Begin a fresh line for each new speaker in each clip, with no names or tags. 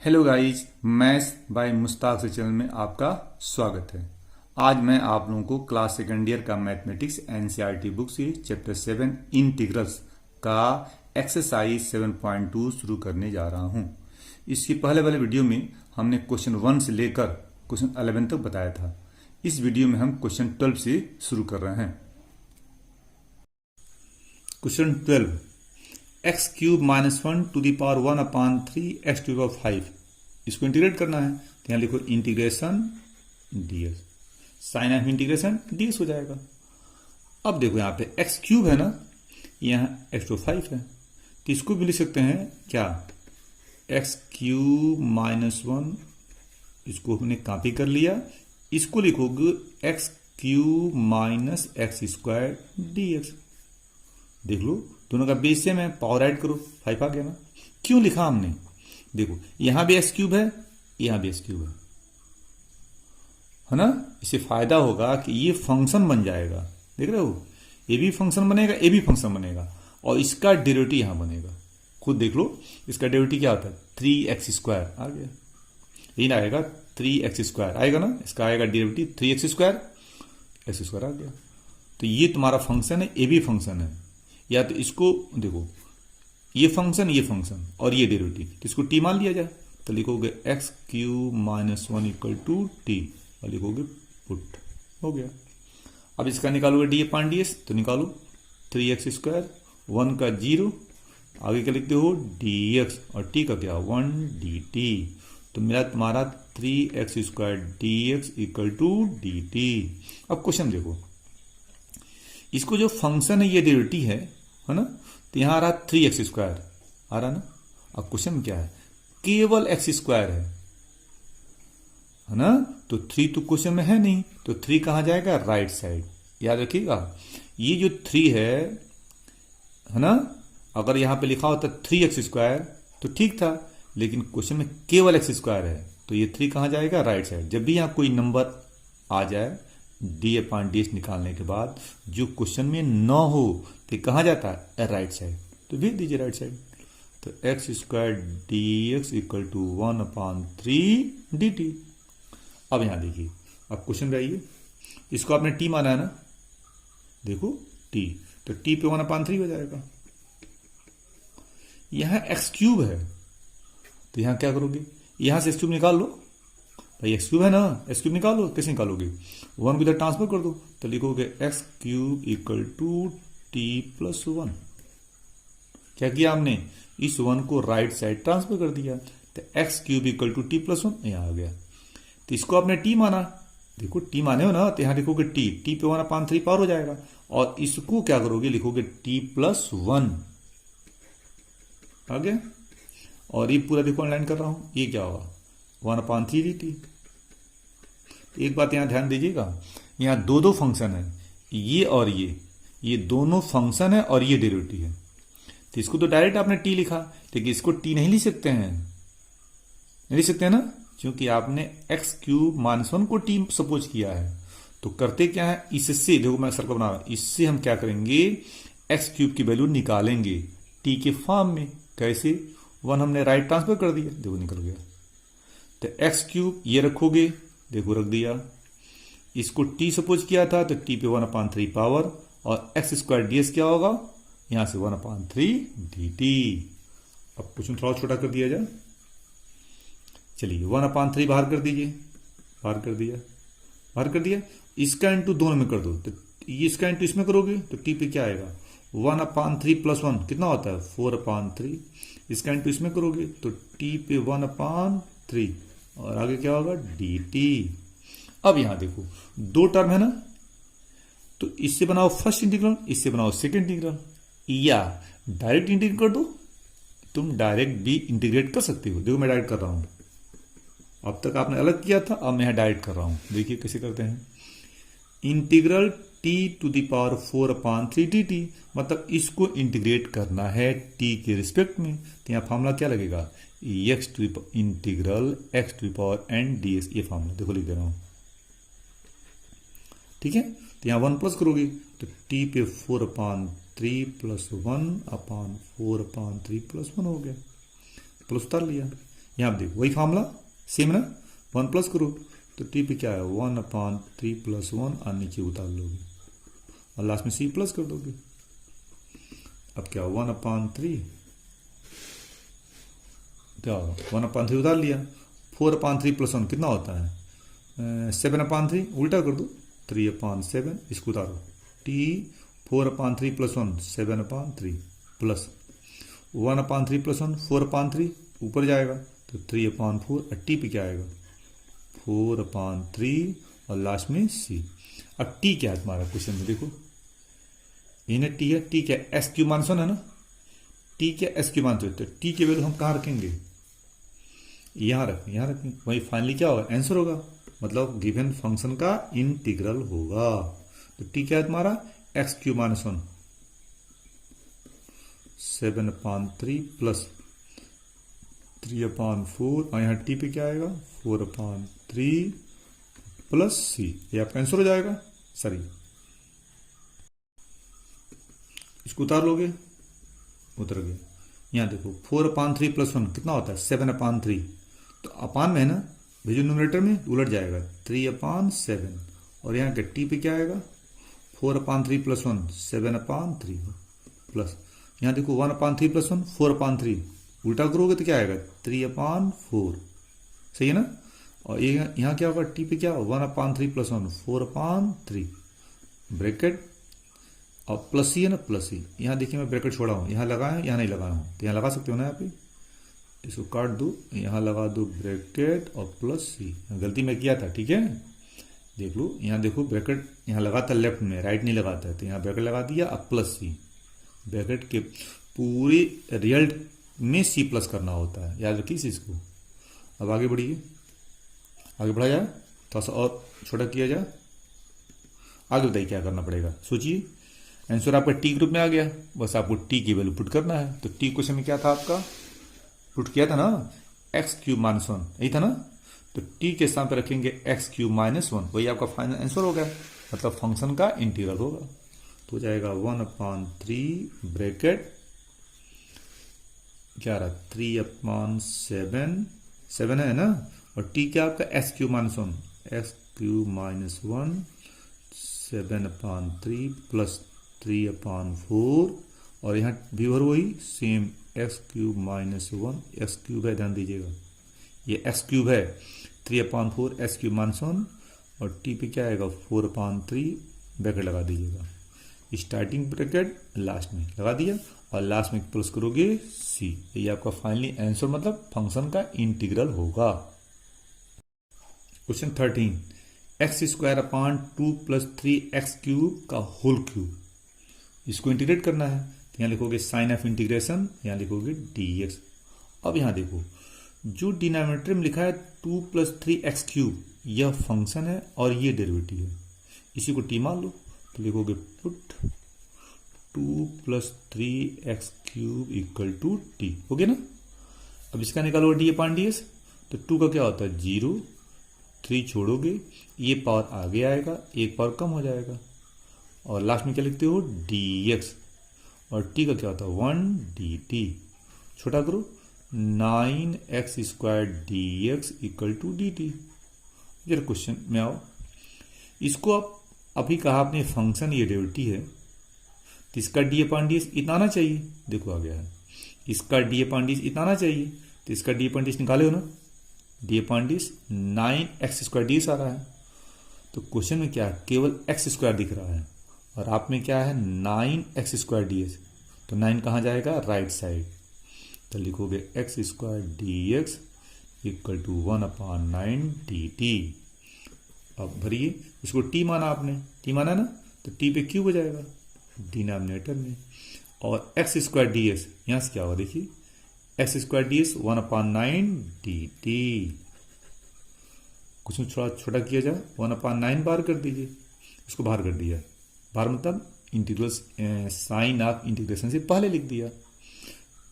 Hello guys, maths by Mushtaq से channel में आपका स्वागत है। आज मैं आप लोगों को क्लास सेकेंड ईयर का मैथमेटिक्स एनसीईआरटी बुक से चैप्टर 7 इंटीग्रल्स का एक्सरसाइज 7.2 शुरू करने जा रहा हूं। इसके पहले वाले वीडियो में हमने क्वेश्चन 1 से लेकर क्वेश्चन 11 तक बताया था। इस वीडियो में हम क्वेश्चन 12 से शुरू कर रहे हैं। Question 12, X cube minus 1 to the power 1 upon 3 X to the power 5, इसको इंटीग्रेट करना है। तो यहां लिखो integration dx, sign of integration dx हो जाएगा। अब देखो यहां पे एक्स क्यूब है ना, यहां एक्स टू 5 है, तो इसको भी लिख सकते हैं क्या, एक्स क्यूब माइनस 1, इसको हमने कॉपी कर लिया, इसको लिखोगे X cube minus X square dx. देख लो दोनों का बेस सेम है, पावर ऐड करो, 5 आ गया ना। क्यों लिखा हमने, देखो यहां भी एक्स क्यूब है, यहां भी एक्स क्यूब है ना। इससे फायदा होगा कि ये फंक्शन बन जाएगा, देख रहे हो, ये भी फंक्शन बनेगा, ये भी फंक्शन बनेगा, और इसका डेरिवेटिव यहां बनेगा। खुद देख लो, इसका डेरिवेटिव क्या होता है, 3x स्क्वायर आ गया, यही ना आएगा, 3x स्क्वायर आएगा ना, इसका आएगा derivative 3x square, x square आ गया। तो ये तुम्हारा फंक्शन है, ये भी फंक्शन है, या तो इसको देखो, ये फंक्शन और ये डेरिवेटिव, तो इसको टी मान लिया जाए, तो लिखोगे X cube minus 1 equal to T, और लिखोगे पुट, हो गया। अब इसका निकालोगे डी अपान डी एस, तो निकालो 3x स्क्वायर, 1 का 0, आगे क्या लिखते हो dx, और t का क्या 1 dt, तो मेरा तुम्हारा 3x square dx equal to dt। अब क्वेश्चन देखो, इसको जो फंक्शन है ये डेरिवेटिव है ना, तो यहां आ रहा 3x स्क्वायर आ रहा ना। अब क्वेश्चन क्या है, केवल x स्क्वायर है ना, तो 3 तो क्वेश्चन में है नहीं, तो 3 कहां जाएगा, राइट साइड। याद रखिएगा, ये जो 3 है ना, अगर यहां पे लिखा होता 3x स्क्वायर तो ठीक था, लेकिन क्वेश्चन में केवल x स्क्वायर है, तो ये 3 कहां जाएगा, राइट साइड। जब भी यहां कोई नंबर आ जाए डी अपान डी एस निकालने के बाद जो क्वेश्चन में न हो, तो कहां जाता है, राइट साइड, तो भेज दीजिए राइट साइड। तो X square D X equal to 1 upon 3 D T. अब यहां देखिए, अब क्वेश्चन पे आइए, इसको आपने टी माना है ना, देखो टी, तो टी पे 1 अपान 3 हो जाएगा। यहां एक्स क्यूब है, तो यहां क्या करोगे, यहां से एक्स क्यूब निकाल लो, भाई एक्स क्यूब है ना, एक्स क्यूब निकालो, कैसे निकालोगे, 1 को इधर ट्रांसफर कर दो, तो लिखोगे X cube equal to T plus 1। क्या किया हमने, इस 1 को राइट साइड ट्रांसफर कर दिया, तो X cube equal to T plus 1 यहां आ गया। तो इसको आपने टी माना, देखो टी माने हो ना, तो यहां लिखोगे टी, टी पे 1 अपान 3 पावर हो जाएगा, और इसको क्या करोगे, लिखोगे टी प्लस 1 आ गया। और ये पूरा देखो ऑनलाइन कर रहा हूं, ये क्या होगा 1 अपान 3 डी टी। एक बात यहां ध्यान दीजिएगा, यहां दो फंक्शन है, ये और ये दोनों फंक्शन है और ये डेरिवेटिव है, तो इसको तो डायरेक्ट आपने टी लिखा, लेकिन इसको टी नहीं लिख सकते हैं, नहीं लिख सकते हैं ना, क्योंकि आपने एक्स क्यूब माइनस 1 को टी सपोज किया है। तो करते क्या है, इससे देखो मैं सर्कल बना रहा हूं, इससे हम क्या करेंगे, एक्स क्यूब की वैल्यू निकालेंगे टी के फॉर्म में। कैसे, 1 हमने राइट ट्रांसफर कर दिया, देखो निकल गया, तो एक्स क्यूब ये रखोगे, देखो रख दिया, इसको टी सपोज किया था, तो टी पे 1 अपान 3 पावर, और एक्स स्क्वायर डीएस क्या होगा, यहां से 1 अपान 3 डी टी। अब क्वेश्चन थोड़ा छोटा कर दिया जाए, चलिए 1 अपान 3 बाहर कर दीजिए, बाहर कर दिया, इसका इंटू दोनों में कर दो, तो इसका इंटू इसमें करोगे तो टी पे क्या आएगा, 1 अपान 3 प्लस 1 कितना होता है, 4 अपान 3, इसका इंटू इसमें करोगे तो टी पे 1 अपान 3, और आगे क्या होगा डी टी। अब यहां देखो दो टर्म है ना, तो इससे बनाओ फर्स्ट इंटीग्रल, इससे बनाओ सेकंड इंटीग्रल, या डायरेक्ट इंटीग्रेट कर दो, तुम डायरेक्ट भी इंटीग्रेट कर सकते हो। देखो मैं डायरेक्ट कर रहा हूं, अब तक आपने अलग किया था, अब मैं डायरेक्ट कर रहा हूं, देखिए कैसे करते हैं। Integral T to the power 4 upon 3 D T, मतलब इसको इंटीग्रेट करना है टी के रिस्पेक्ट में, तो यहां फॉर्मूला क्या लगेगा, X to integral X to power N D S, ये फॉर्मूला देखो लिख दे रहा हूं, ठीक है। तो यहां 1 प्लस करोगे तो टी पे 4 अपान 3 प्लस 1 अपान 4 अपान 3 प्लस 1 हो गया, प्लस उतार लिया, यहाँ आप देखो वही फार्मूला सेम ना, 1 प्लस करो तो टी पे क्या है 1/3 + 1 और नीचे उतार लोगे और लास्ट में सी प्लस कर दोगे। अब क्या 1/3 क्या होगा 1/3 उतार लिया, 4/3 + 1 कितना होता है 7/3, उल्टा कर दो 3/7, इसको उतारो टी 4/3 + 1 7/3 प्लस 1/3 + 1 4/3 ऊपर जाएगा तो 3/4 और टी पे क्या आएगा 4/3 और लास्ट में सी। अब टी क्या है तुम्हारा क्वेश्चन में देखो, इन्हें टी है, टी क्या एस क्यू -1 है ना, टी क्या एस क्यू -1, तो टी की वैल्यू हम कहाँ रखेंगे यहाँ रखें वही फाइनली क्या होगा आंसर होगा, मतलब गिवन फंक्शन का इंटीग्रल होगा। तो टी क्या है तुम्हारा x³ -1 7/3 प्लस 3/4 और यहाँ टी पे क्या आएगा 4/3 प्लस सी, ये आपका आंसर हो जाएगा। सॉरी इसको उतार लोगे, उतर गया। यहाँ देखो 4/3 + 1 कितना होता है 7/3, तो अपान में है ना भेजो न्यूमरेटर में उलट जाएगा 3/7 और यहाँ के टी पे क्या आएगा 4/3 + 1 7/3 प्लस यहाँ देखो 1/3 + 1 4/3, उल्टा करोगे तो क्या आएगा 3/4, सही है ना। और ये यहाँ क्या होगा टी पे क्या 1/3 + 1 4/3 ब्रैकेट और प्लस सी है ना, प्लस सी। यहाँ देखिए मैं ब्रैकेट छोड़ा हूँ, यहाँ लगाया यहाँ नहीं लगाया हूँ, तो यहाँ लगा सकते हो ना, यहाँ पे इसको काट दो, यहाँ लगा दो ब्रैकेट और प्लस सी, गलती मैं किया था ठीक है, देख लो। यहाँ देखो ब्रैकेट यहाँ लगाता लेफ्ट में, राइट नहीं लगाता है, तो यहाँ ब्रैकेट लगा दिया अब प्लस सी, ब्रैकेट के पूरे रिजल्ट में सी प्लस करना होता है, याद रखिए इस चीज को। अब आगे बढ़िए, आगे बढ़ा जाए, थोड़ा सा और छोटा किया जाए, आगे बताइए क्या करना पड़ेगा, सोचिए। आंसर आपका टी ग्रुप में आ गया, बस आपको टी की वैल्यू पुट करना है। तो टी क्वेश्चन में क्या था आपका, पुट किया था ना x³ -1, यही था ना। तो टी के स्थान पर रखेंगे x³ -1, वही आपका फाइनल आंसर हो गया, मतलब फंक्शन का इंटीग्रल होगा। तो हो जाएगा 1/3 ब्रैकेट क्या रहा 3/7, 7 है ना, और टी क्या आपका x³ -1 x³ -1 7/3 प्लस 3/4 और यहाँ भी भर वही सेम x³ -1 x³ है, ध्यान दीजिएगा ये x³ है 3/4 x³ -1 और टी पे क्या आएगा 4/3 ब्रैकेट लगा दीजिएगा, स्टार्टिंग ब्रैकेट लास्ट में लगा दिया और लास्ट में प्लस करोगे सी, ये आपका फाइनली आंसर मतलब फंक्शन का इंटीग्रल होगा। क्वेश्चन 13 x² 2 + 3x³ का होल क्यूब, इसको इंटीग्रेट करना है, तो यहाँ लिखोगे साइन ऑफ इंटीग्रेशन, यहाँ लिखोगे dx। अब यहाँ देखो जो डिनोमिनेटर में लिखा है 2 + 3x³ यह फंक्शन है और ये डेरिवेटिव है, इसी को टी मान लो, तो लिखोगे पुट 2 + 3x³ = t, हो गया ना। अब इसका निकालो d/ds, तो 2 का क्या होता है 0, 3 छोड़ोगे ये पावर आगे आएगा, एक पावर कम हो जाएगा और लास्ट में क्या लिखते हो dx, और t का क्या होता है 1 dt, छोटा करो 9x² dx = dt। जरा क्वेश्चन में आओ, इसको आप अभी कहा आपने फंक्शन ये डेरिवेटिव है, तो इसका d/ds इतना आना चाहिए, देखो आ गया है, इसका d/ds इतना आना चाहिए, तो इसका d/ds निकाले हो ना, d/ds 9x² ds आ रहा है, तो क्वेश्चन में क्या है केवल x² दिख रहा है और आप में क्या है 9x² ds, तो 9 कहाँ जाएगा राइट साइड, तो लिखोगे x² dx = 1/9 dt। अब भरिए, इसको t माना आपने, t माना ना, तो t पे क्यूब हो जाएगा डिनोमिनेटर में, और x² ds यहाँ से क्या होगा देखिए x² ds 1/9 dt। कुछ थोड़ा छोटा किया जाए 1/9 बाहर कर दीजिए, इसको बाहर कर दिया, बाहर मतलब इंटीग्रल साइन ऑफ इंटीग्रेशन से पहले लिख दिया,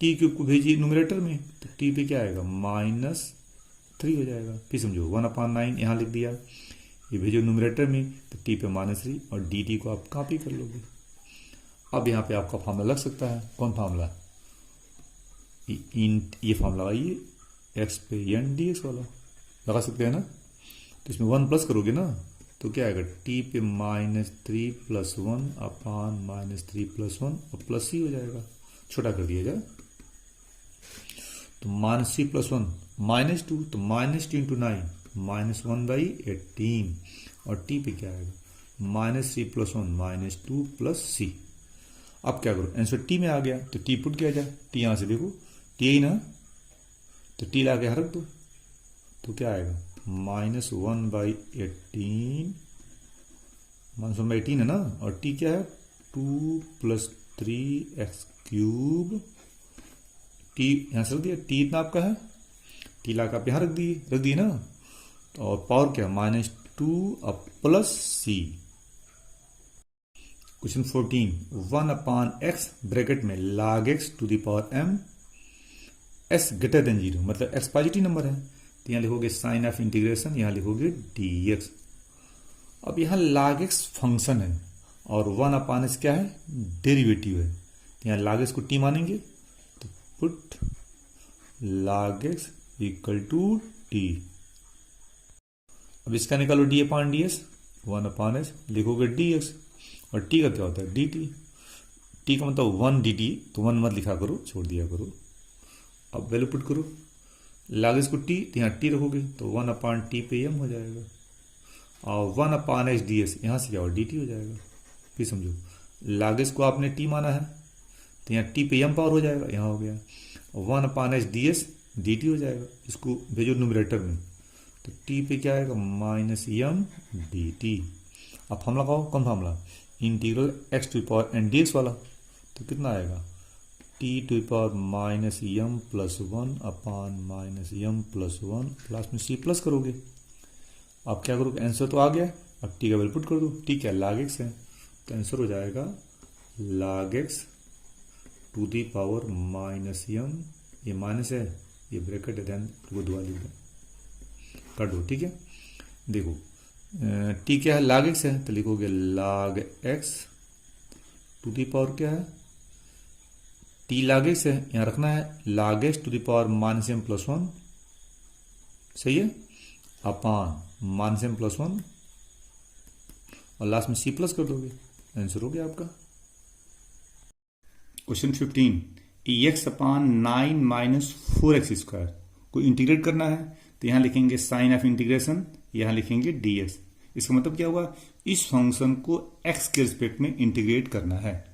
टी क्यूब को भेजिए न्यूमरेटर में, तो टी पे क्या आएगा -3 हो जाएगा, फिर समझो 1/9 यहाँ लिख दिया, ये भेजो न्यूमरेटर में, तो टी पे -3 और डी टी को आप कॉपी कर लोगे। अब यहाँ पे आपका फॉर्मूला लग सकता है, कौन फॉर्मूला, ये फॉर्मूला लगाइए एक्स पे एन डी एक्स वाला लगा सकते हैं ना। तो इसमें 1 प्लस करोगे ना तो क्या आएगा, टी पे -3+1 अपान -3+1 और प्लस सी हो जाएगा, छोटा कर दिया जाए तो -3+1 -2 तो -2 इंटू 9 -1/18 और टी पे क्या आएगा -3+1 -2 प्लस सी। अब क्या करो, आंसर टी में आ गया तो टी पुट किया जाए, टी यहां से देखो टी ही ना, तो टी ला के रख दो तो क्या आएगा -1/18 है ना, और टी क्या है 2 + 3x³ टी यहां से रख दिया, टी इतना आपका है, टी ला के आप यहां रख दिए ना, और पावर क्या -2 अब plus C. Question 14 1/x bracket में log x to the power m s greater than 0 मतलब x पॉजिटिव नंबर है तो यहां लिखोगे साइन ऑफ इंटीग्रेशन, यहां लिखोगे dx। अब यहां log x फंक्शन है और 1/s क्या है, डेरिवेटिव है, तो यहां log x को t मानेंगे तो पुट log x = t। अब इसका निकालो d/ds 1/s लिखोगे dx और t का क्या होता है dt, t का मतलब 1 dt तो 1 मत लिखा करो, छोड़ दिया करो। अब वैल्यू पुट करो log x को t तो यहाँ t रखोगे तो 1/t पे m हो जाएगा और 1/s ds यहाँ से क्या होगा dt हो जाएगा। फिर समझो log x को आपने t माना है तो यहाँ t पे m पावर हो जाएगा, यहाँ हो गया 1/s ds dt हो जाएगा, इसको भेजो न्यूमरेटर में तो t पे क्या आएगा -m dt। अब फॉर्मूला लगाओ, कौन formula, integral x to the power n dx वाला, तो कितना आएगा t to the power -m + 1 upon -m+1 last में c प्लस करोगे। अब क्या करोगे, आंसर तो आ गया, अब t का वैल्यू पुट कर दो, t क्या log x है तो आंसर हो जाएगा log x to the power -m, ये माइनस है ये ब्रैकेट है, देन वो दुआ लिख दो कर दो, ठीक है। देखो t क्या है log x है तो लिखोगे log x to the power क्या है t log x है, यहाँ रखना है log x to the power -m+1 सही है अपान -m+1 और लास्ट में c प्लस कर दोगे, आंसर हो गया आपका। क्वेश्चन 15 x/9 - 4x² को इंटीग्रेट करना है तो यहाँ लिखेंगे साइन ऑफ इंटीग्रेशन, यहाँ लिखेंगे dx। इसका मतलब क्या हुआ, इस फंक्शन को x के रिस्पेक्ट में इंटीग्रेट करना है।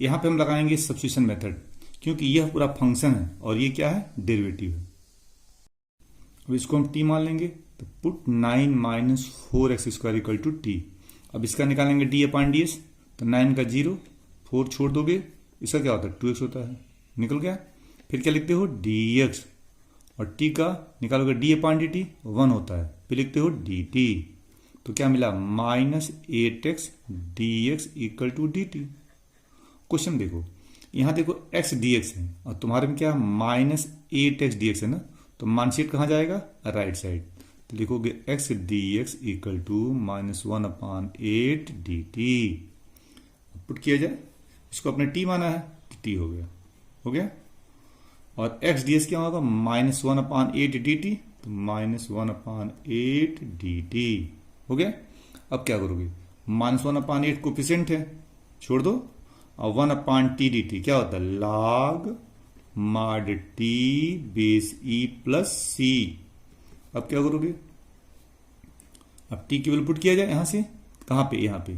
यहाँ पे हम लगाएंगे सब्स्टिट्यूशन मेथड क्योंकि यह पूरा फंक्शन है और ये क्या है डेरिवेटिव है। अब इसको हम t मान लेंगे तो पुट 9 - 4x² = t। अब इसका निकालेंगे d/ds तो 9 का 0 4 छोड़ दोगे, इसका क्या होता है 2x होता है, निकल गया। फिर क्या लिखते हो dx और t का निकालोगे d/dt 1 होता है, फिर लिखते हो dt तो क्या मिला -8x dx = dt। क्वेश्चन देखो यहाँ देखो x dx है और तुम्हारे में क्या -8x dx है ना, तो मानशीट कहाँ जाएगा राइट साइड, तो लिखोगे x dx = -1/8 dt। पुट किया जाए, इसको अपने t माना है तो t हो गया और x ds क्या होगा -1/8 dt तो -1/8 dt हो गया। अब क्या करोगे, -1/8 कोफिशिएंट है छोड़ दो और 1/t dt क्या होता है log mod t base e plus c। अब क्या करोगे, अब t की वैल्यू पुट किया जाए यहाँ से, कहाँ पे यहाँ पे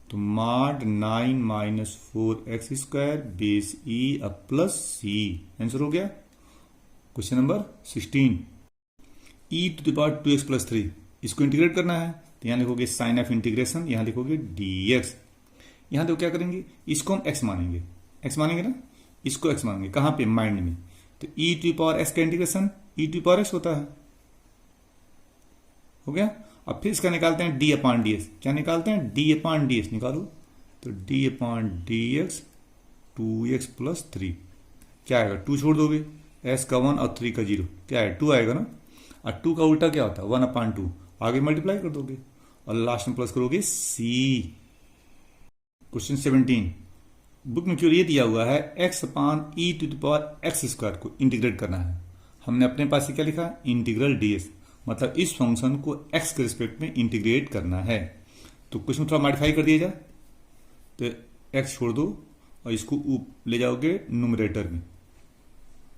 तो mod 9 - 4x² बेस e अब प्लस c, आंसर हो गया। क्वेश्चन नंबर 16 e⁻² 2x + 3 इसको इंटीग्रेट करना है तो यहाँ लिखोगे साइन ऑफ इंटीग्रेशन, यहाँ लिखोगे dx। यहाँ देखो क्या करेंगे, इसको हम x मानेंगे, x मानेंगे ना, इसको x मानेंगे कहाँ पे माइंड में, तो e⁻x का इंटीग्रेशन e⁻x होता है, हो गया। अब फिर इसका निकालते हैं d/ds, क्या निकालते हैं d/ds निकालो तो d/dx 2x + 3 क्या आएगा 2 छोड़ दोगे, s का 1 और 3 का 0 क्या है 2 आएगा ना, और 2 का उल्टा क्या होता है 1/2 आगे मल्टीप्लाई कर दोगे और लास्ट में प्लस करोगे c। क्वेश्चन 17 बुक में क्यों ये दिया हुआ है x/e⁻x² को इंटीग्रेट करना है, हमने अपने पास से क्या लिखा, इंटीग्रल डीएस, मतलब इस फंक्शन को एक्स के रिस्पेक्ट में इंटीग्रेट करना है। तो कुछ में थोड़ा मॉडिफाई कर दिया जाए, तो एक्स छोड़ दो और इसको ले जाओगे न्यूमरेटर में।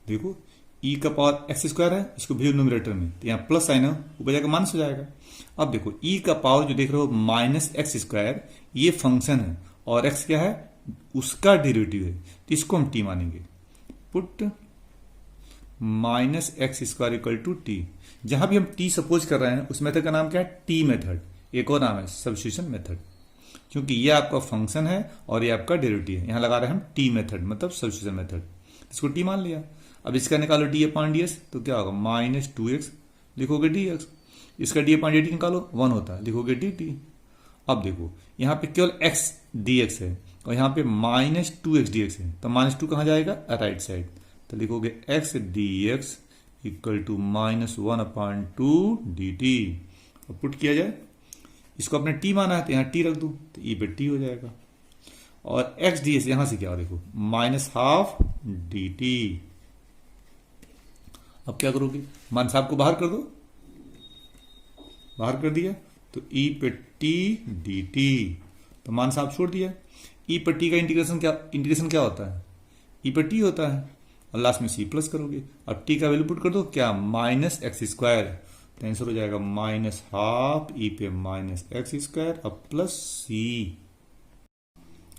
देखो ई का पावर एक्स स्क्वायर है, इसको भेजो न्यूमरेटर में, तो यहाँ प्लस साइन है, ऊपर जाकर माइनस हो जाएगा। अब देखो ई का पावर जो देख रहे हो माइनस एक्स स्क्वायर, ये फंक्शन है और एक्स क्या है, उसका डेरिवेटिव है, तो इसको हम टी मानेंगे। Put minus X square equal to T. जहां भी हम टी सपोज कर रहे हैं उस मेथड का नाम क्या है, टी मेथड। एक और नाम है सब्स्टिट्यूशन मेथड, क्योंकि ये आपका फंक्शन है और ये आपका डेरिवेटिव है। यहां लगा रहे हैं हम टी मेथड, मतलब सब्स्टिट्यूशन मेथड। इसको टी मान लिया। अब इसका निकालो डी अपॉन डी एस, तो क्या होगा, माइनस 2x लिखोगे डी एक्स। इसका डी अपॉन डी टी निकालो, 1 होता है, लिखोगे डी टी। अब देखो यहाँ पे केवल एक्स डी एक्स है और यहाँ पे माइनस 2x डी एक्स है, तो माइनस 2 कहाँ जाएगा, राइट साइड, तो लिखोगे X D X equal to minus 1/2 D T. अब पुट किया जाए, इसको अपने टी माना है तो यहाँ टी रख दो, तो ई पे टी हो जाएगा। और एक्स डी एस यहां से क्या हो, देखो माइनस हाफ डी टी। अब क्या करोगे, मान साहब को बाहर कर दो, बाहर कर दिया तो ई पे टी डी टी, तो मान साहब छोड़ दिया। ई पे टी का इंटीग्रेशन क्या होता है, ई पे टी होता है, और लास्ट में सी प्लस करोगे। अब टी का वैल्यू पुट कर दो, क्या, माइनस एक्स स्क्वायर, तो आंसर हो जाएगा माइनस हाफ ई पे माइनस एक्स स्क्वायर अब plus C.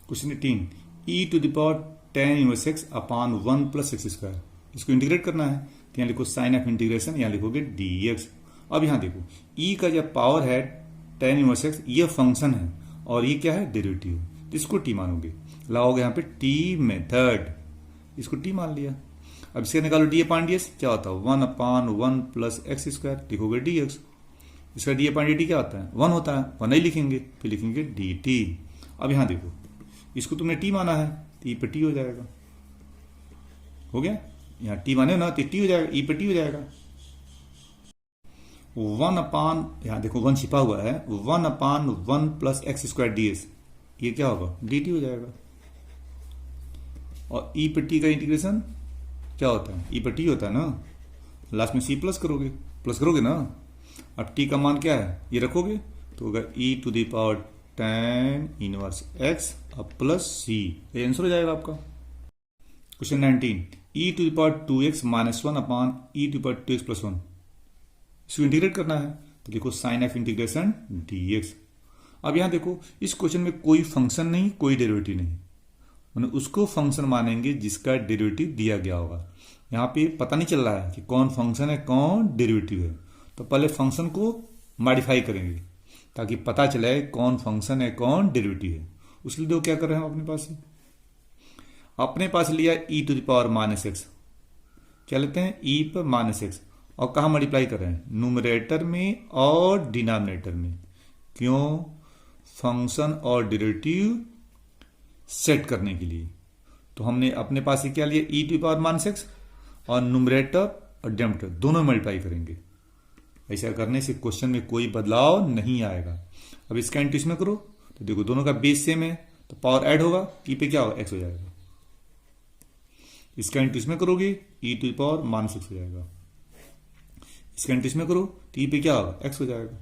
Question 18, E to the power tan inverse X upon 1 plus X square, इसको इंटीग्रेट करना है, तो यहाँ लिखो साइन ऑफ इंटीग्रेशन, यहाँ लिखोगे डी एक्स। अब यहाँ देखो ई का जब पावर है tan इनवर्स एक्स, ये फंक्शन है और ये क्या है, डेरिवेटिव, तो इसको टी मानोगे, लाओगे यहाँ पे टी मेथड, इसको टी मान लिया। अब इसका निकालो डी अपॉन डी एक्स, क्या होता है, 1/1 प्लस एक्स स्क्वायर, लिखोगे डी एक्स। इसका डी अपॉन डी टी क्या होता है, 1 होता है, 1 नहीं लिखेंगे, फिर लिखेंगे डी टी। अब यहाँ देखो इसको तुमने टी माना है, तो ई पे टी हो जाएगा, हो गया, यहाँ टी माने ना तो टी हो जाएगा, ई पे टी हो जाएगा। 1/, यहाँ देखो 1 छिपा हुआ है, 1/1 plus X square D S, ये क्या होगा, डी टी हो जाएगा। और ई पे टी का इंटीग्रेशन क्या होता है, ई पे टी होता है ना, लास्ट में सी प्लस करोगे ना। अब टी का मान क्या है, ये रखोगे तो होगा e to the power tan inverse x अब प्लस सी, ये आंसर हो जाएगा आपका। Question 19, e to the power 2x minus 1 upon e to the power 2x plus 1, इसको इंटीग्रेट करना है, तो देखो साइन ऑफ इंटीग्रेशन dx। अब यहां देखो इस क्वेश्चन में कोई फंक्शन नहीं, कोई डेरिवेटिव नहीं, मतलब उसको फंक्शन मानेंगे जिसका डेरिवेटिव दिया गया होगा। यहाँ पे पता नहीं चल रहा है कि कौन फंक्शन है कौन डेरिवेटिव है, तो पहले फंक्शन को मॉडिफाई करेंगे ताकि पता चले कौन फंक्शन है कौन डेरिवेटिव है। उसके लिए क्या कर रहे हैं अपने पास लिया e to the power minus x, क्या लेते हैं, ई पर माइनस एक्स, और कहा मल्टीप्लाई कर रहे हैं, न्यूमरेटर में और डिनोमिनेटर में। क्यों, फंक्शन और डेरिवेटिव सेट करने के लिए। तो हमने अपने पास से क्या लिया, e to power minus x, और न्यूमरेटर और डिनोमिनेटर दोनों मल्टीप्लाई करेंगे। ऐसा करने से क्वेश्चन में कोई बदलाव नहीं आएगा। अब इसका इंटू में करो तो देखो दोनों का बेस सेम है, तो पावर ऐड होगा, ई पे क्या होगा, एक्स हो जाएगा। इसका इंटू में करोगे ई टू पावर माइनस एक्स हो जाएगा। इसका इंटू में करो तो ई पे क्या होगा, एक्स हो जाएगा।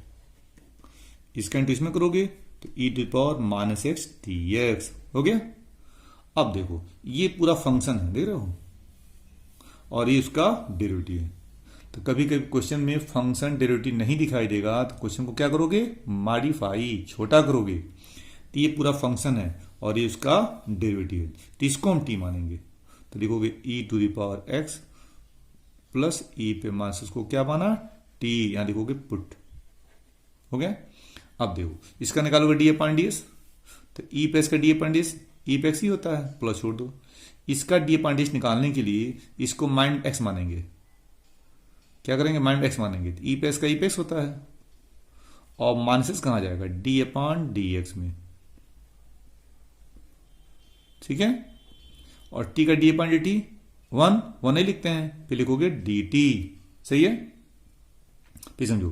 इसका इंटू में करोगे तो e to power minus x D x हो गया। अब देखो ये पूरा फंक्शन है, देख रहे हो, और ये उसका डेरिवेटिव है। तो कभी कभी क्वेश्चन में फंक्शन डेरिवेटिव नहीं दिखाई देगा तो क्वेश्चन को क्या करोगे, मॉडिफाई, छोटा करोगे। तो ये पूरा फंक्शन है और ये उसका डेरिवेटिव है, तो इसको हम टी मानेंगे। तो लिखोगे e to the power x plus e पे माइनस को क्या माना, टी, यहां लिखोगे पुट, हो गया। अब देखो इसका निकालोगे डी अपॉन डी एस, तो ई पे इसका डी अपॉन डी एस, ई पे एक्स ही होता है, प्लस छोड़ दो। इसका डी अपॉन डी एस निकालने के लिए इसको माइंड एक्स मानेंगे, क्या करेंगे, माइंड एक्स मानेंगे, तो ई पे एक्स का ई पे एक्स होता है, और माइनस कहां जाएगा, डी अपॉन डी एक्स में, ठीक है। और टी का डी अपॉन डी टी 1 नहीं लिखते हैं, फिर लिखोगे डी टी, सही है। फिर समझो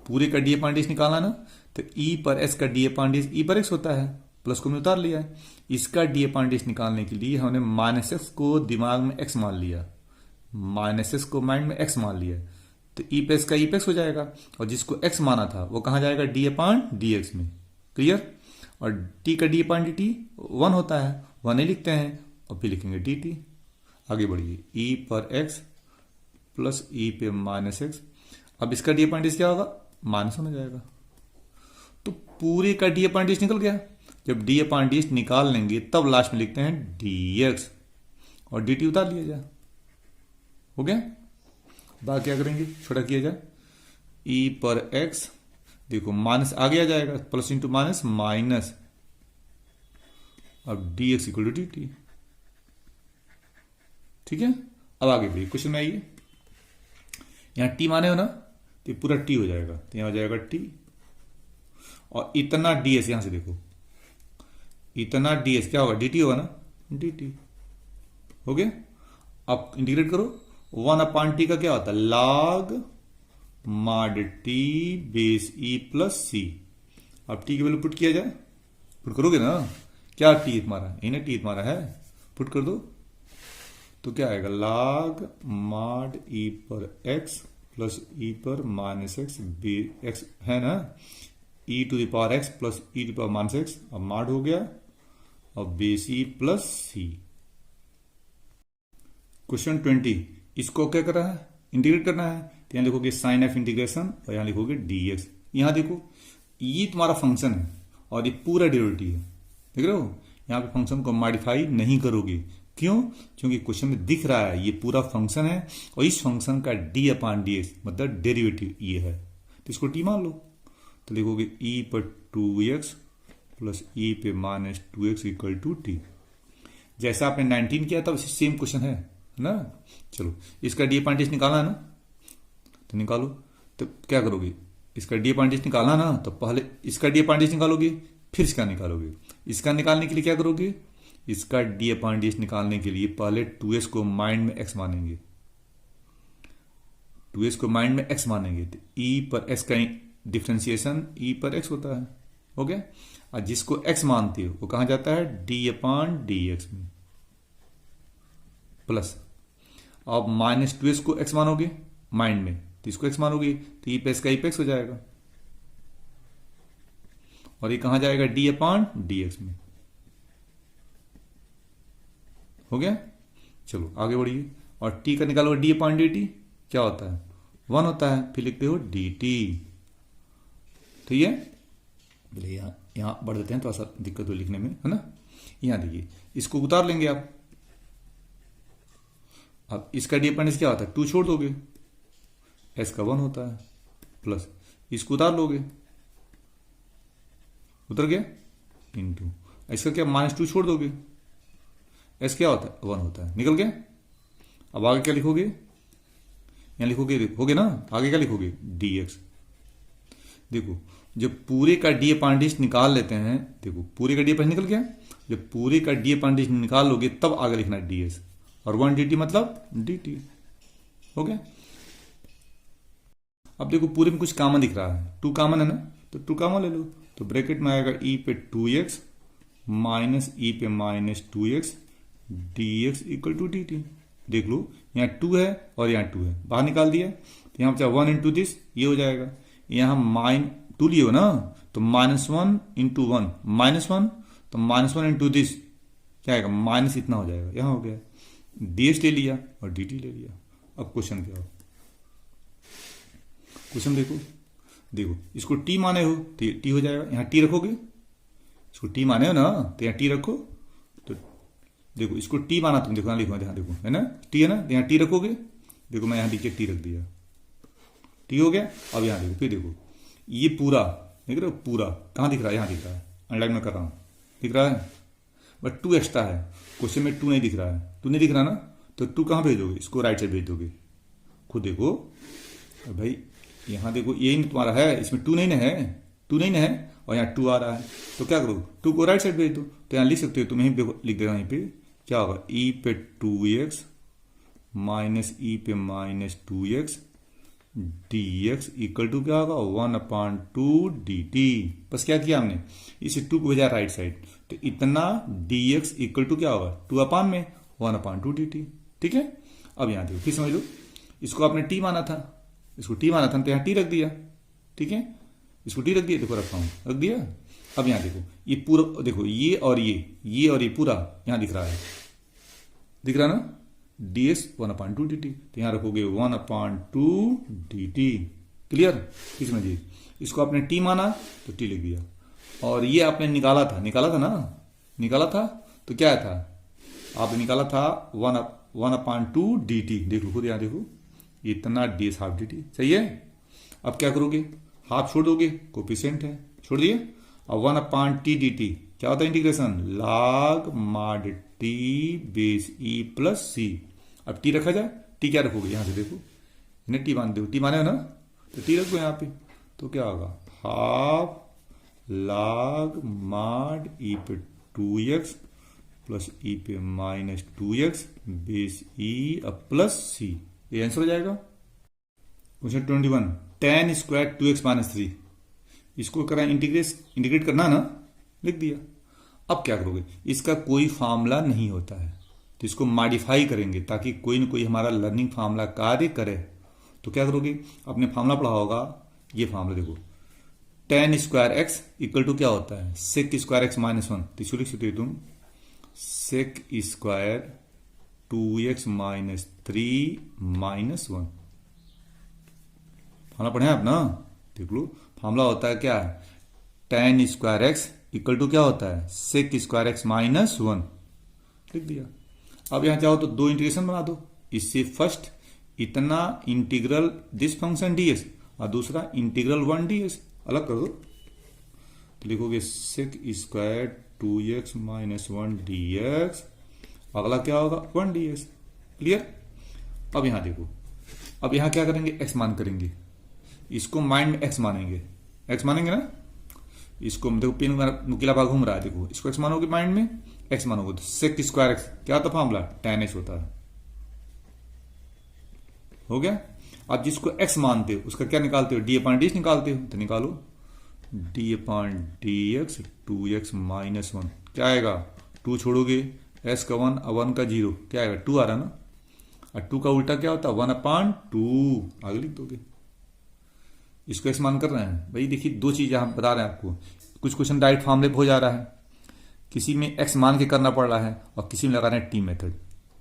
पूरे का डी अपॉन डी एस निकालना ना, तो ई पर एस का D upon D S E पर एक्स होता है, प्लस को हमने उतार लिया है। इसका डी अपॉन डी एस निकालने के लिए हमने माइनस एक्स को दिमाग में एक्स मान लिया, माइनस एक्स को माइंड में एक्स मान लिया, तो ई पे एक्स का ई पे एक्स हो जाएगा, और जिसको एक्स माना था वो कहाँ जाएगा, डी अपान डी एक्स में। क्लियर। और टी का डी अपान डी टी 1 होता है, 1 ही लिखते हैं, और फिर लिखेंगे डी टी। आगे बढ़िए, ई पर एक्स प्लस ई पे माइनस एक्स। अब इसका डी अपान डी क्या होगा, माइनस होने जाएगा। तो पूरे का डी अपान डी निकल गया। जब डी अपान डी निकाल लेंगे तब लास्ट में लिखते हैं डी एक्स, और डी टी उतार लिया जाए। हो गया। बात क्या करेंगे, छोटा किया जाए। ई पर एक्स, देखो माइनस आगे आ जाएगा, प्लस इंटू माइनस माइनस, अब D X equal to D T. ठीक है। अब आगे बढ़िए, क्वेश्चन में आइए। यहां टी माने हो ना, तो पूरा टी हो जाएगा, तो यहां हो जाएगा टी, और इतना डी एस, यहां से देखो इतना डी एस क्या होगा, डी टी होगा ना, डी टी। हो गया। अब इंटीग्रेट करो, 1 अपान टी का क्या होता है, log mod t base e plus C. अब टी की वैल्यू पुट किया जाए, पुट करोगे ना, क्या टी तुम्हारा, इन्हें टी तुम्हारा है, पुट कर दो, तो क्या आएगा, लॉग मॉड ई पर एक्स प्लस ई पर माइनस एक्स बी एक्स है ना, e to the power x plus e to the power minus x. अब मॉड हो गया, और base e plus C. Question 20, इसको क्या करना है, इंटीग्रेट करना है, तो यहां लिखोगे साइन एफ इंटीग्रेशन, और यहां लिखोगे डी एक्स। यहां देखो ये तुम्हारा फंक्शन है और ये पूरा डेरिवेटिव है, देख रहे हो। यहां पे फंक्शन को मॉडिफाई नहीं करोगे, क्यों, क्योंकि क्वेश्चन में दिख रहा है ये पूरा फंक्शन है, और इस फंक्शन का डी अपान डी एक्स मतलब डेरिवेटिव ये है, तो इसको टी मान लो। तो लिखोगे ई पर 2x प्लस ई पे minus 2x equal to T. जैसा आपने 19 किया था सेम क्वेश्चन है ना। चलो इसका डी अपान डी एक्स निकालना है ना, तो निकालो। तो क्या करोगे, इसका डी अपान डी एक्स निकालना ना, तो पहले इसका डी अपान डी एक्स निकालोगे, फिर इसका निकालोगे। इसका निकालने के लिए क्या करोगे, इसका डी अपान डी एक्स निकालने के लिए पहले 2x को माइंड में x मानेंगे, 2x को माइंड में x मानेंगे, तो e पर x का डिफ्रेंसिएशन e पर x होता है। हो गया। और जिसको x मानते हो वो कहां जाता है, d अपान डी एक्स में, प्लस। अब माइनस 2x को x मानोगे माइंड में, तो इसको x मानोगे, तो e पे x का e पे x हो जाएगा, और ये कहां जाएगा, d अपान डी एक्स में। हो गया। चलो आगे बढ़िए, और t का निकालो, डी अपान डी टी क्या होता है, 1 होता है, फिर लिखते हो डी टी। ठीक है। बोले यहां बढ़ देते हैं, थोड़ा सा दिक्कत हो लिखने में, है ना। यहां देखिए, इसको उतार लेंगे आप। अब इसका डी अपान क्या होता है, 2 छोड़ दोगे, एस का 1 होता है, प्लस इसको उतार लोगे, उतर गया, इंटू इसका क्या, -2 छोड़ दोगे, एस क्या होता है, 1 होता है, निकल गया। अब आगे क्या लिखोगे, यहां लिखोगे, हो गया ना, आगे क्या लिखोगे, डी एक्स। देखो जब पूरे का डी अपान डी निकाल लेते हैं, देखो पूरे का डी अपान निकल गया, जब पूरे का डी अपान डी निकाल लोगे तब आगे लिखना डी एस, और 1 डी टी मतलब डी टी। हो गया। अब देखो पूरे में कुछ कॉमन दिख रहा है, 2 कॉमन है ना, तो 2 कॉमन ले लो, तो ब्रैकेट में आएगा ई पे 2x माइनस ई पे minus 2x D X equal to D T. देख लो यहाँ 2 है और यहाँ 2 है, बाहर निकाल दिया, तो यहाँ बचा 1 इंटू दिस, ये हो जाएगा। यहाँ 2 लिए हो ना, तो -1 इंटू 1 -1, तो -1 इंटू दिस क्या आएगा, माइनस इतना हो जाएगा, यहाँ हो गया, डी एक्स ले लिया और डी टी ले लिया। अब क्वेश्चन क्या हो, क्वेश्चन देखो, देखो इसको टी माने हो तो टी हो जाएगा, यहाँ टी रखोगे, इसको टी माने हो ना, तो यहाँ टी रखो, तो देखो इसको टी माना तुम, देखो यहाँ लिखो, यहाँ देखो है ना, टी है ना, यहाँ टी रखोगे, देखो मैं यहाँ नीचे टी रख दिया, टी हो गया। अब यहाँ देखो, फिर देखो ये पूरा देख रहे हो, पूरा कहाँ दिख रहा है, यहाँ दिख रहा है, अंडरलाइन में कर रहा हूँ, दिख रहा है, बट 2 एक्स्ट्रा है, क्वेश्चन में 2 नहीं दिख रहा है, 2 नहीं दिख रहा ना, तो 2 कहाँ भेज दोगे, इसको राइट साइड भेज दोगे, खुद देखो भाई, यहाँ देखो ये तुम्हारा है, इसमें 2 नहीं ना है, 2 नहीं ना है, और यहाँ 2 आ रहा है, तो क्या करो, 2 को राइट साइड भेज दो, तो यहाँ लिख सकते हो तुम, यहीं पे लिख देना, यहीं पे क्या होगा, ई पे 2x माइनस ई पे minus 2x D X equal to क्या होगा, 1/2 डी टी। बस क्या किया हमने, इसे 2 को भेजा राइट साइड, तो इतना डी एक्स इक्वल टू क्या होगा, 2 अपान में 1/2 डी टी। ठीक है। अब यहां देखो फिर समझ लो, इसको आपने टी माना था, इसको टी माना था तो यहां टी रख दिया, ठीक है, इसको टी रख दिया, देखो रखा हूं, रख दिया। अब यहां देखो ये पूरा, देखो ये और ये पूरा यहां दिख रहा है, दिख रहा ना, ds 1/2 dt, तो यहां रखोगे 1/2 dt। क्लियर, किस समझिए, इसको आपने टी माना तो टी लिख दिया, और ये आपने निकाला था ना, निकाला था तो क्या था, आपने निकाला था 1/2 dt, देखो खुद यहां देखो, इतना ds हाफ dt, सही है। अब क्या करोगे, हाफ छोड़ दोगे, कोफिशिएंट है, छोड़ दिए। अब 1/t dt क्या होता है, integration log mod t base e plus C. अब टी रखा जाए, टी क्या रखोगे, यहां से देखो, इन्हें टी मान दो, टी माने हो ना, तो टी रखो यहां पे, तो क्या होगा, हाफ log mod e पे 2x प्लस ई पे माइनस 2x बेस ई अब प्लस सी, ये आंसर हो जाएगा। Question 21, tan square 2x minus 3, इसको करा इंटीग्रेट करना ना, लिख दिया। अब क्या करोगे, इसका कोई फार्मूला नहीं होता है तो इसको मॉडिफाई करेंगे ताकि कोई ना कोई हमारा लर्निंग फार्मूला कार्य करे। तो क्या करोगे, आपने फार्मूला पढ़ा होगा, ये फार्मूला देखो, tan square X equal to क्या होता है, sec स्क्वायर एक्स माइनस 1, तो इसको लिख सकते हो तुम sec square 2x minus 3 minus 1, formula पढ़े आप ना, देख लो फार्मूला होता है क्या, tan square X equal to क्या होता है, sec स्क्वायर एक्स माइनस 1, लिख दिया। अब यहां चाहो तो दो इंटीग्रेशन बना दो, इससे फर्स्ट इतना इंटीग्रल दिस फंक्शन ds और दूसरा इंटीग्रल 1 ds, अलग कर दो, तो लिखोगे sec square 2x minus 1 dx, अगला क्या होगा 1 ds। क्लियर। अब यहां देखो, अब यहां क्या करेंगे, x मान करेंगे, इसको माइंड में x मानेंगे, x मानेंगे ना, इसको देखो पिन नुकीला भाग घूम रहा है, देखो इसको x मानोगे, माइंड में x मानोगे, तो sec स्क्वायर एक्स क्या होता है फार्मूला, tan x होता है, हो गया। अब जिसको x मानते हो उसका क्या निकालते हो, d/ds निकालते हो, तो निकालो d/dx 2x माइनस 1, क्या आएगा, 2 छोड़ोगे s का 1 और 1 का 0, क्या आएगा 2 आ रहा ना, और 2 का उल्टा क्या होता है 1/2, आगे लिख दोगे। इसको x मान कर रहे हैं भाई, देखिए दो चीज यहां बता रहे हैं आपको, कुछ क्वेश्चन डायरेक्ट फॉर्मूले हो जा रहा है, किसी में x मान के करना पड़ रहा है और किसी में लगा रहे हैं टी मेथड,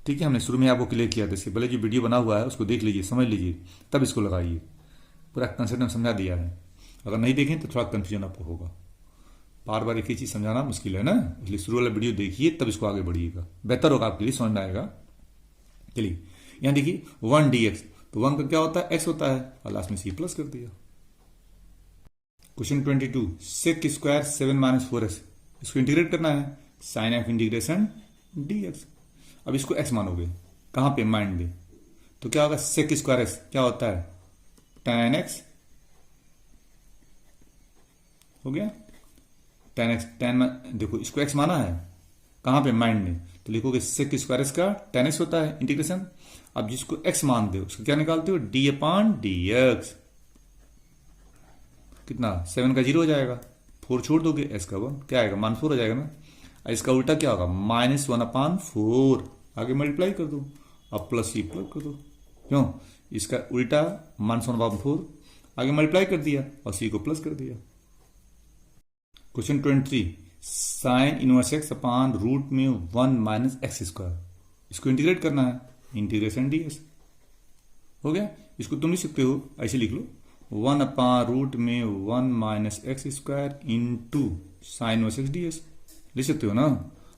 ठीक है, हमने शुरू में आपको क्लियर किया था, इससे पहले जो वीडियो बना हुआ है उसको देख लीजिए, समझ लीजिए, तब इसको लगाइए, पूरा कंसेप्ट में समझा दिया है। अगर नहीं देखें तो थोड़ा कंफ्यूजन आपको होगा, बार बार एक ही चीज समझाना मुश्किल है ना, इसलिए शुरू वाला वीडियो देखिए तब इसको आगे बढ़िएगा, बेहतर होगा आपके लिए, समझ में आएगा। चलिए यहां देखिए 1 dx, तो 1 का क्या होता है, x होता है, और लास्ट में c प्लस कर दिया। Question 22, sec square 7 minus 4x, इसको इंटीग्रेट करना है, साइन ऑफ इंटीग्रेशन dx। अब इसको x मानोगे, कहां पे, माइंड में, तो क्या होगा, sec स्क्वायर x क्या होता है, tan x, हो गया, tan x, देखो इसको x माना है, कहां पे, माइंड में, तो लिखोगे sec स्क्वायर x का tan x होता है इंटीग्रेशन। अब जिसको x मानते हो उसको क्या निकालते हो, d/dx, कितना 7 का 0 हो जाएगा, 4 छोड़ दोगे, s का 1 क्या आएगा, -4 हो जाएगा ना, इसका उल्टा क्या होगा, -1/4, आगे मल्टीप्लाई कर दो, अब प्लस c प्लस कर दो, क्यों, इसका उल्टा -1/4, आगे मल्टीप्लाई कर दिया और c को प्लस कर दिया। Question 23, sine inverse x upon root में 1 माइनस एक्स स्क्वायर, इसको इंटीग्रेट करना है, इंटीग्रेशन ds, हो गया। इसको तुम लिख सकते हो, ऐसे लिख लो, 1 अपान रूट में 1 minus X square into sine inverse x ds, लिख सकते हो ना।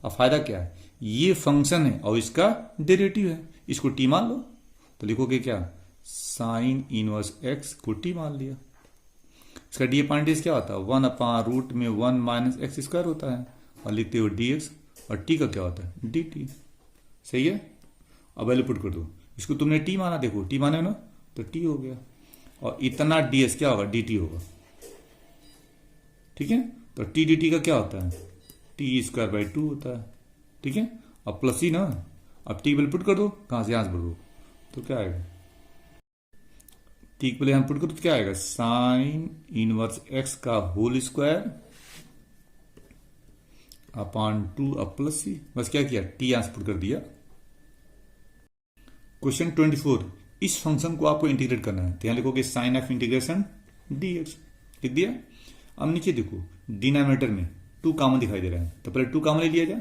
अब फायदा क्या है, ये फंक्शन है और इसका डेरिवेटिव है, इसको t मान लो, तो लिखोगे क्या, साइन इनवर्स x को t मान लिया, इसका d/ds क्या होता है, 1 अपान रूट में 1 माइनस एक्स स्क्वायर होता है, और लिखते हो dx, और t का क्या होता है dt, सही है। अब वैल्यू पुट कर दो, इसको तुमने t माना, देखो t माने ना, तो t हो गया, और इतना ds क्या होगा, dt होगा, ठीक है। तो t dt का क्या होता है, t²/2 होता है, ठीक है। अब प्लस ही ना, अब t वैल्यू पुट कर दो, कहां से, यहां से बढ़ दो, तो क्या आएगा, t पहले यहां पुट करो तो क्या आएगा, साइन इनवर्स x का होल स्क्वायर अपान 2 अब प्लस c, बस क्या किया, t यहां से पुट कर दिया। क्वेश्चन 24, इस फंक्शन को आपको इंटीग्रेट करना है, तो यहां लिखोगे साइन ऑफ इंटीग्रेशन dx, लिख दिया। अब नीचे देखो डिनोमिनेटर में 2 कॉमन दिखाई दे रहा है, तो पहले 2 कॉमन ले लिया जाए।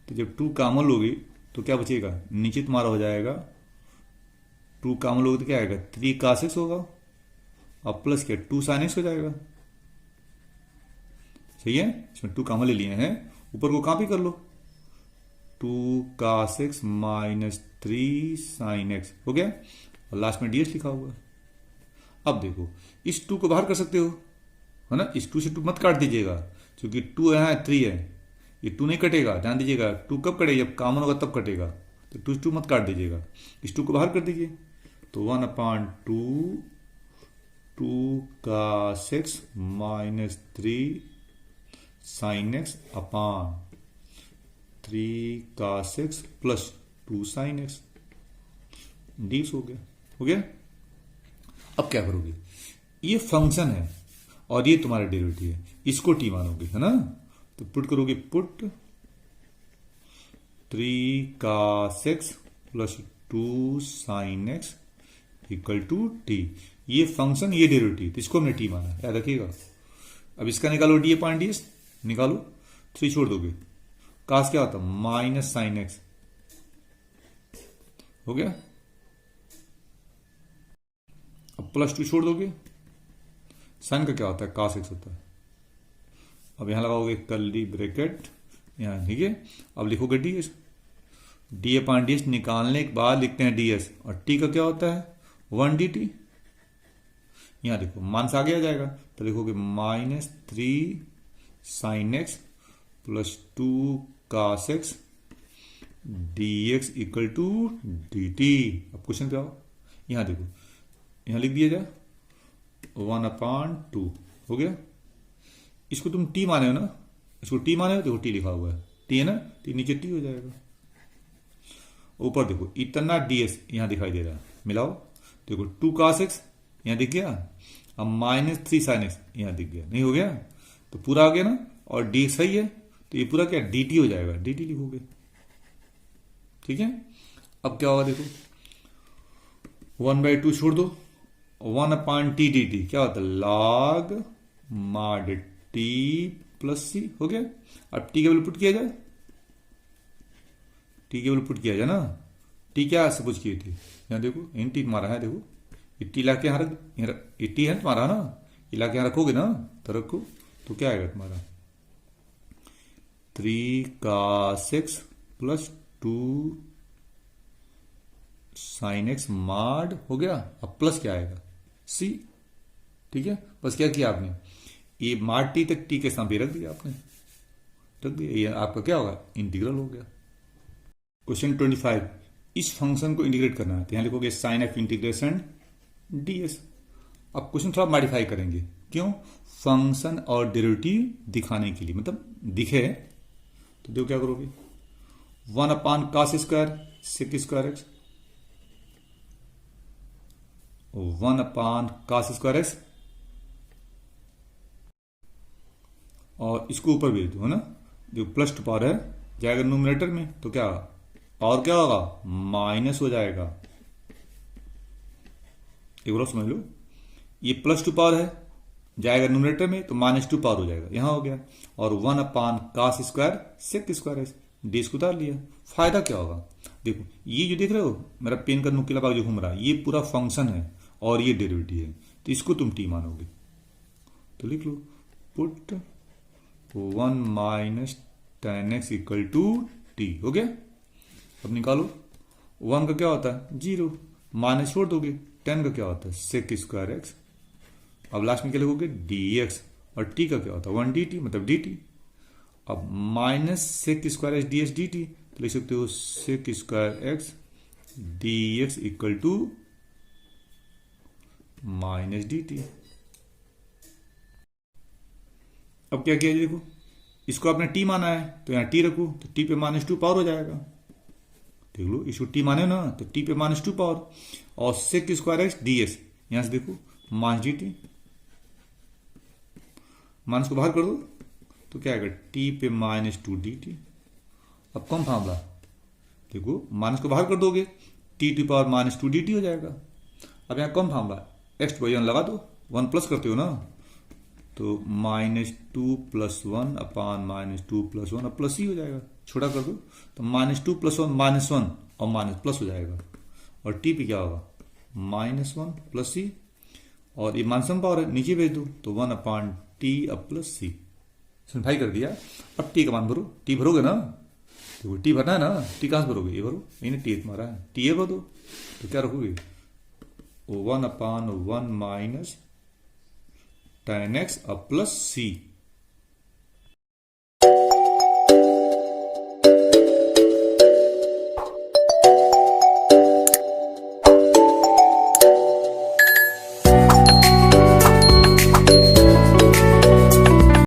तो जब 2 कॉमन लोगे तो क्या बचेगा, नीचे तुम्हारा हो जाएगा 2 कॉमन लोगे तो क्या आएगा 3 cos x होगा, और प्लस क्या 2 sin x हो जाएगा। सही है, इसमें 2 कॉमन ले लिए हैं, ऊपर को कॉपी कर लो 2 cos x minus 3 sin x हो गया, और लास्ट में ds लिखा हुआ है। अब देखो इस 2 को बाहर कर सकते हो, है ना, इस 2 से 2 मत काट दीजिएगा, क्योंकि 2 यहाँ 3 है, ये 2 नहीं कटेगा, ध्यान दीजिएगा। 2 कब कटेगा, जब कॉमन होगा तब कटेगा, तो 2 मत काट दीजिएगा, इस 2 को बाहर कर दीजिए। तो 1/2 2 cos x minus 3 sin x upon 3 cos x plus 2 sin x, डीस हो गया, हो गया। अब क्या करोगे, ये फंक्शन है और ये तुम्हारा डेरिवेटिव है, इसको टी मानोगे, है ना। तो पुट करोगे, put 3 cos x plus 2 sin x equal to T. ये फंक्शन, ये डेरिवेटिव, तो इसको हमने टी माना, याद रखिएगा। अब इसका निकालो डी अपॉन डी एस, निकालो, 3 छोड़ दोगे, कास क्या होता है माइनस साइन एक्स, हो गया। अब प्लस 2 छोड़ दोगे, साइन का क्या होता है कास एक्स होता है। अब यहां लगाओगे कर्ली ब्रैकेट यहां, ठीक है। अब लिखोगे D S, D upon D S निकालने के बाद लिखते हैं डी एस, और टी का क्या होता है 1 डी टी। यहां देखो मान से आगे आ जाएगा, तो लिखोगे minus 3 sine X plus 2 cos x dx equal to D T. अब क्वेश्चन पे आओ, यहां देखो, यहां लिख दिया जाए 1/2 हो गया। इसको तुम टी माने हो ना, इसको टी माने हो, देखो टी लिखा हुआ है, टी है ना, तो नीचे टी हो जाएगा। ऊपर देखो इतना ds यहां दिखाई दे रहा है, मिलाओ, देखो 2 cos x यहां दिख गया, अब माइनस 3 sin x यहां दिख गया, नहीं हो गया, तो पूरा आ गया ना, और डी सही है, तो ये पूरा क्या डी टी हो जाएगा, डी टी लिखोगे, ठीक है। अब क्या होगा देखो 1/2 छोड़ दो, 1/t डी टी क्या होता है log mod t प्लस सी, हो गया। अब टी के वैल्यू पुट किया जाए, टी के वैल्यू पुट किया जाए ना, टी क्या सपोज की थी, यहाँ देखो इन टी तुम्हारा है, देखो ये टी ला के यहाँ रख, ये टी है तुम्हारा ना, ये ला के यहाँ रखोगे ना, तो रखो, तो क्या आएगा तुम्हारा 3 cos x plus 2 sin x mod, हो गया। अब प्लस क्या आएगा c, ठीक है। बस क्या किया आपने, ये मार्ड टी तक टी के सामने रख दिया आपने, रख दिया, ये आपका क्या होगा इंटीग्रल हो गया। क्वेश्चन 25, इस फंक्शन को इंटीग्रेट करना है, तो यहां लिखोगे साइन ऑफ इंटीग्रेशन ds। अब क्वेश्चन थोड़ा मॉडिफाई करेंगे, क्यों, फंक्शन और डेरिवेटिव दिखाने के लिए, मतलब दिखे, तो देखो क्या करोगे 1/cos square sec square x, 1/cos square x, और इसको ऊपर भेज दो, है ना, जो प्लस 2 पावर है जाएगा न्यूमरेटर में, तो क्या पावर क्या होगा माइनस हो जाएगा। एक बार समझ लो, ये प्लस 2 पावर है जाएगा न्यूमरेटर में, तो -2 पावर हो जाएगा, यहां हो गया। और 1/cos square sec square D इसको उतार लिया। फायदा क्या होगा, देखो ये जो देख रहे हो मेरा पेन का नुकीला भाग जो घूम रहा है, ये पूरा फंक्शन है और ये डेरिवेटिव है, तो इसको तुम टी मानोगे, तो लिख लो put 1 minus tan x equal to t, हो गया। अब निकालो 1 का क्या होता है 0, माइनस छोड़ दोगे, 10 का क्या होता है sec स्क्वायर x, अब लास्ट में क्या लिखोगे dx, और t का क्या होता है 1 dt, मतलब dt। अब minus sec square x ds dt, तो लिख सकते हो sec square x dx equal to minus dt। अब क्या किया देखो, इसको आपने t माना है, तो यहां t रखो, तो t पे -2 पावर हो जाएगा, देख लो इसको t माने ना, तो t पे -2 पावर, और sec स्क्वायर x ds यहां से देखो माइनस dt, माइनस को बाहर कर दो, तो क्या आएगा t पे -2 dt। अब कौन फार्मूला, देखो माइनस को बाहर कर दोगे, T to power minus two D T हो जाएगा। अब यहाँ कौन फार्मूला एक्स टू वन लगा दो, वन प्लस करते हो ना, तो minus two plus one upon minus two plus one, अब प्लस ही हो जाएगा, छोटा कर दो तो माइनस टू प्लस वन और माइनस प्लस हो जाएगा। और टी पे क्या होगा माइनस वन प्लस सी, और ये माइनस वन पावर है नीचे भेज दो तो वन अपान टी अब प्लस सी, सिंप्लीफाई कर दिया। अब टी का मान भरो, टी भरोगे ना, तो टी भरना है ना, टी कहाँ से भरोगे, ये भरो, नहीं टी तुम्हारा है, टी ये भर दो, तो क्या रखोगे one upon one minus tan x अब प्लस सी।